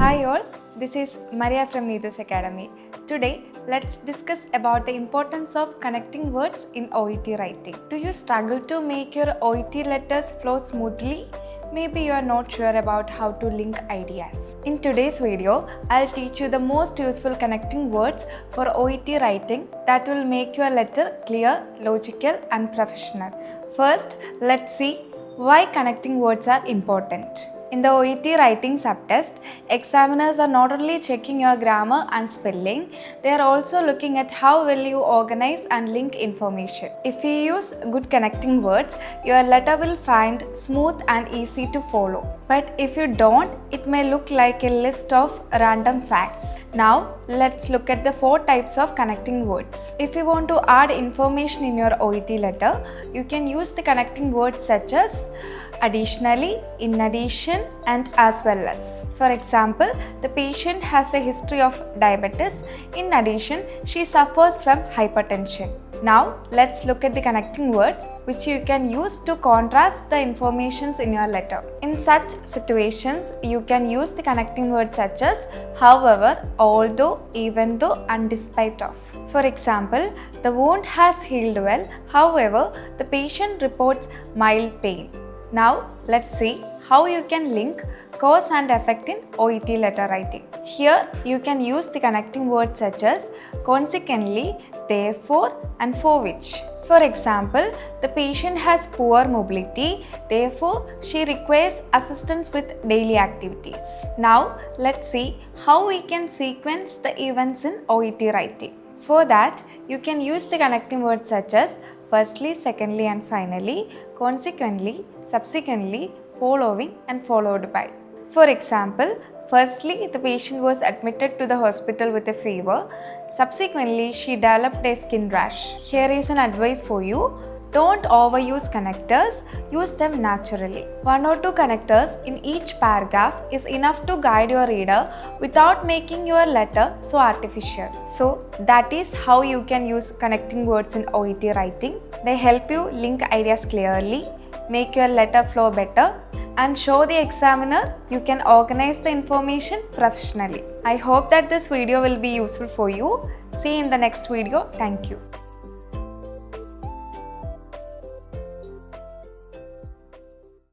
Hi all, this is Maria from Needus Academy. Today, let's discuss about the importance of connecting words in OET writing. Do you struggle to make your OET letters flow smoothly? Maybe you are not sure about how to link ideas. In today's video, I'll teach you the most useful connecting words for OET writing that will make your letter clear, logical and professional. First, let's see why connecting words are important. In the OET writing subtest, examiners are not only checking your grammar and spelling, they are also looking at how well you organize and link information. If you use good connecting words, your letter will find smooth and easy to follow. But if you don't, it may look like a list of random facts. Now, let's look at the 4 types of connecting words. If you want to add information in your OET letter, you can use the connecting words such as additionally, in addition, and as well as. For example, the patient has a history of diabetes. In addition, she suffers from hypertension. Now, let's look at the connecting words which you can use to contrast the information in your letter. In such situations, you can use the connecting words such as however, although, even though, and despite of. For example, the wound has healed well. However, the patient reports mild pain. Now, let's see how you can link cause and effect in OET letter writing. Here, you can use the connecting words such as consequently, therefore, and for which. For example, the patient has poor mobility, therefore, she requires assistance with daily activities. Now, let's see how we can sequence the events in OET writing. For that, you can use the connecting words such as firstly, secondly, and finally, consequently, subsequently, following, and followed by. For example, firstly, the patient was admitted to the hospital with a fever. Subsequently, she developed a skin rash. Here is an advice for you. Don't overuse connectors, use them naturally. 1 or 2 connectors in each paragraph is enough to guide your reader without making your letter so artificial. So that is how you can use connecting words in OET writing. They help you link ideas clearly, make your letter flow better, and show the examiner you can organize the information professionally. I hope that this video will be useful for you. See you in the next video. Thank you.